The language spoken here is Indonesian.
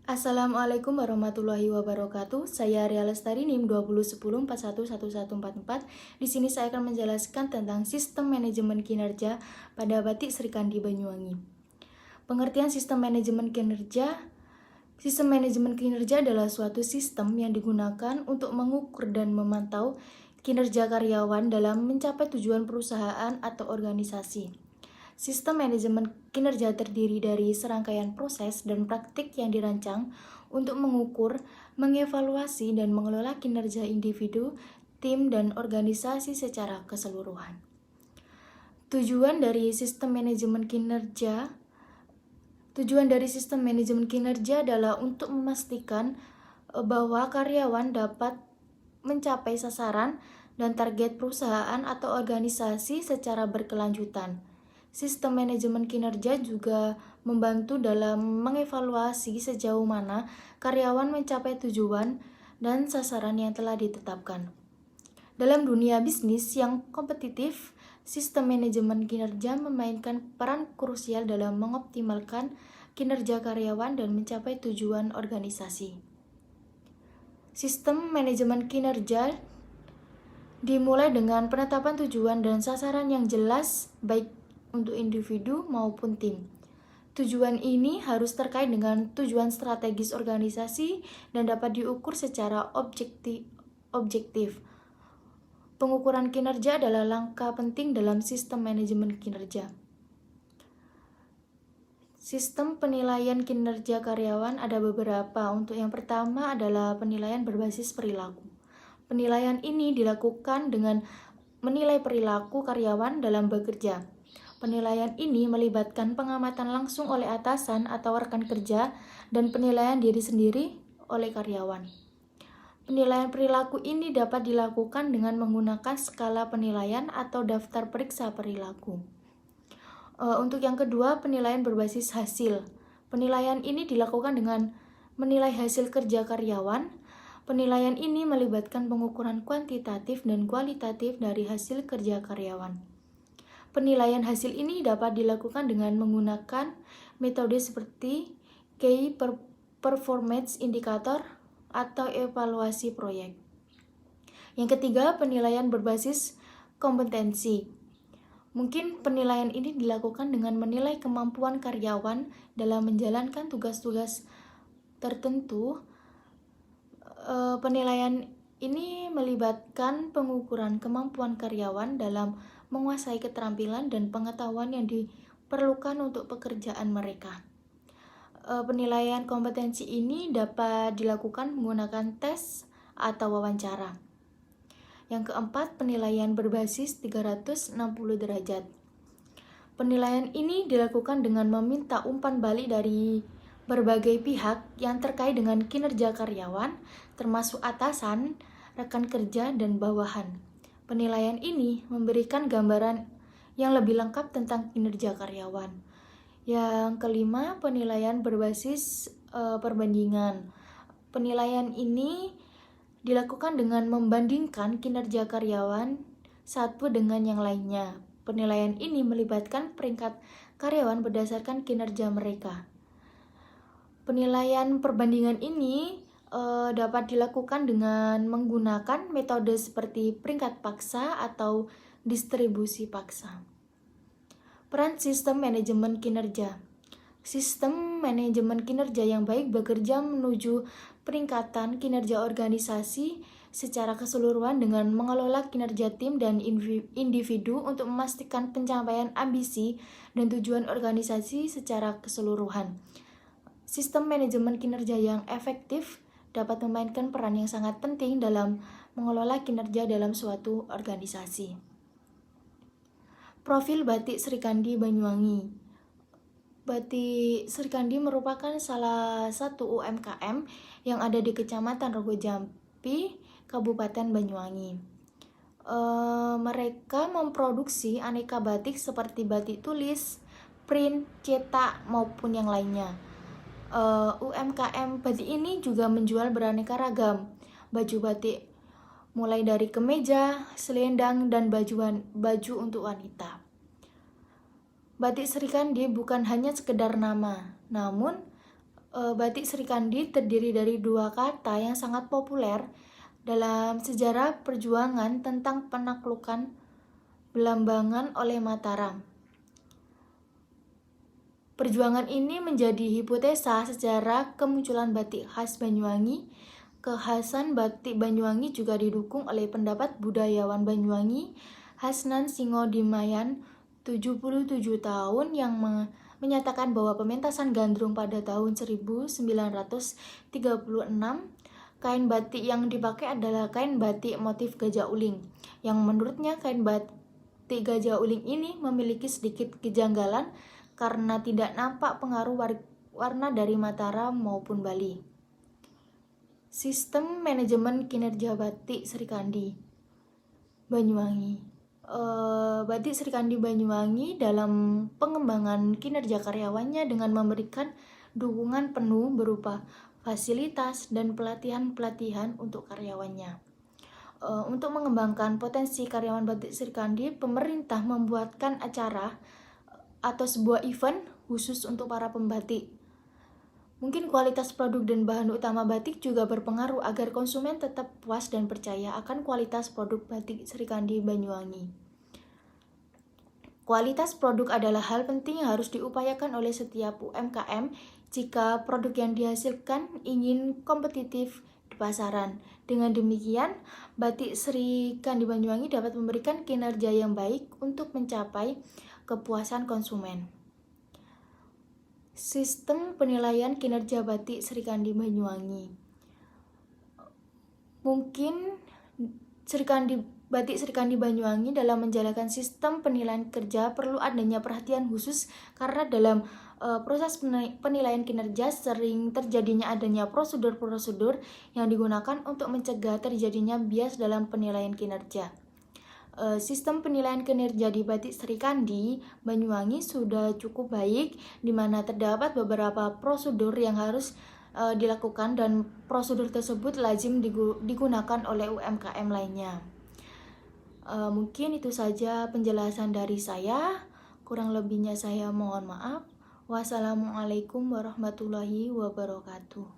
Assalamualaikum warahmatullahi wabarakatuh. Saya Ria Lestari NIM 2010411144. Di sini saya akan menjelaskan tentang sistem manajemen kinerja pada Batik Sri Kandi Banyuwangi. Pengertian sistem manajemen kinerja. Sistem manajemen kinerja adalah suatu sistem yang digunakan untuk mengukur dan memantau kinerja karyawan dalam mencapai tujuan perusahaan atau organisasi. Sistem manajemen kinerja terdiri dari serangkaian proses dan praktik yang dirancang untuk mengukur, mengevaluasi, dan mengelola kinerja individu, tim, dan organisasi secara keseluruhan. Tujuan dari sistem manajemen kinerja adalah untuk memastikan bahwa karyawan dapat mencapai sasaran dan target perusahaan atau organisasi secara berkelanjutan. Sistem manajemen kinerja juga membantu dalam mengevaluasi sejauh mana karyawan mencapai tujuan dan sasaran yang telah ditetapkan. Dalam dunia bisnis yang kompetitif, sistem manajemen kinerja memainkan peran krusial dalam mengoptimalkan kinerja karyawan dan mencapai tujuan organisasi. Sistem manajemen kinerja dimulai dengan penetapan tujuan dan sasaran yang jelas, baik untuk individu maupun tim. Tujuan ini harus terkait dengan tujuan strategis organisasi dan dapat diukur secara objektif. Pengukuran kinerja adalah langkah penting dalam sistem manajemen kinerja. Sistem penilaian kinerja karyawan ada beberapa. Untuk yang pertama adalah penilaian berbasis perilaku. Penilaian ini dilakukan dengan menilai perilaku karyawan dalam bekerja. Penilaian ini melibatkan pengamatan langsung oleh atasan atau rekan kerja dan penilaian diri sendiri oleh karyawan. Penilaian perilaku ini dapat dilakukan dengan menggunakan skala penilaian atau daftar periksa perilaku. Untuk yang kedua, penilaian berbasis hasil. Penilaian ini dilakukan dengan menilai hasil kerja karyawan. Penilaian ini melibatkan pengukuran kuantitatif dan kualitatif dari hasil kerja karyawan. Penilaian hasil ini dapat dilakukan dengan menggunakan metode seperti Key Performance Indicator atau evaluasi proyek. Yang ketiga, penilaian berbasis kompetensi. Mungkin penilaian ini dilakukan dengan menilai kemampuan karyawan dalam menjalankan tugas-tugas tertentu. Penilaian ini melibatkan pengukuran kemampuan karyawan dalam menguasai keterampilan dan pengetahuan yang diperlukan untuk pekerjaan mereka. Penilaian kompetensi ini dapat dilakukan menggunakan tes atau wawancara. Yang keempat, penilaian berbasis 360 derajat. Penilaian ini dilakukan dengan meminta umpan balik dari berbagai pihak yang terkait dengan kinerja karyawan, termasuk atasan, rekan kerja, dan bawahan. Penilaian ini memberikan gambaran yang lebih lengkap tentang kinerja karyawan. Yang kelima, penilaian berbasis perbandingan. Penilaian ini dilakukan dengan membandingkan kinerja karyawan satu dengan yang lainnya. Penilaian ini melibatkan peringkat karyawan berdasarkan kinerja mereka. Penilaian perbandingan ini dapat dilakukan dengan menggunakan metode seperti peringkat paksa atau distribusi paksa. Peran sistem manajemen kinerja. Sistem manajemen kinerja yang baik bekerja menuju peningkatan kinerja organisasi secara keseluruhan dengan mengelola kinerja tim dan individu untuk memastikan pencapaian ambisi dan tujuan organisasi secara keseluruhan. Sistem manajemen kinerja yang efektif dapat memainkan peran yang sangat penting dalam mengelola kinerja dalam suatu organisasi. Profil Batik Sri Kandi Banyuwangi. Batik Sri Kandi merupakan salah satu UMKM yang ada di Kecamatan Rogojampi, Kabupaten Banyuwangi. Mereka memproduksi aneka batik seperti batik tulis, print, cetak, maupun yang lainnya. UMKM batik ini juga menjual beraneka ragam baju batik, mulai dari kemeja, selendang, dan baju untuk wanita. Batik Sri Kandi bukan hanya sekedar nama, namun Batik Serikandi terdiri dari dua kata yang sangat populer dalam sejarah perjuangan tentang penaklukan Belambangan oleh Mataram. Perjuangan ini menjadi hipotesa sejarah kemunculan batik khas Banyuwangi. Kekhasan batik Banyuwangi juga didukung oleh pendapat budayawan Banyuwangi Hasnan Singodimayan 77 tahun yang menyatakan bahwa pementasan gandrung pada tahun 1936 kain batik yang dipakai adalah kain batik motif gajah uling, yang menurutnya kain batik gajah uling ini memiliki sedikit kejanggalan karena tidak nampak pengaruh warna dari Mataram maupun Bali. Sistem manajemen kinerja batik Serikandi Banyuwangi. Batik Serikandi Banyuwangi dalam pengembangan kinerja karyawannya dengan memberikan dukungan penuh berupa fasilitas dan pelatihan-pelatihan untuk karyawannya. Untuk mengembangkan potensi karyawan batik Serikandi, pemerintah membuatkan acara atau sebuah event khusus untuk para pembatik. Mungkin kualitas produk dan bahan utama batik juga berpengaruh agar konsumen tetap puas dan percaya akan kualitas produk batik Serikandi Banyuwangi. Kualitas produk adalah hal penting yang harus diupayakan oleh setiap UMKM jika produk yang dihasilkan ingin kompetitif di pasaran. Dengan demikian, batik Serikandi Banyuwangi dapat memberikan kinerja yang baik untuk mencapai kepuasan konsumen. Sistem penilaian kinerja batik Serikandi Banyuwangi. Mungkin batik Serikandi Banyuwangi dalam menjalankan sistem penilaian kerja perlu adanya perhatian khusus karena dalam proses penilaian kinerja sering terjadinya adanya prosedur-prosedur yang digunakan untuk mencegah terjadinya bias dalam penilaian kinerja. Sistem penilaian kinerja di batik Serikandi Banyuwangi sudah cukup baik, di mana terdapat beberapa prosedur yang harus dilakukan dan prosedur tersebut lazim digunakan oleh UMKM lainnya. Mungkin itu saja penjelasan dari saya. Kurang lebihnya saya mohon maaf. Wassalamualaikum warahmatullahi wabarakatuh.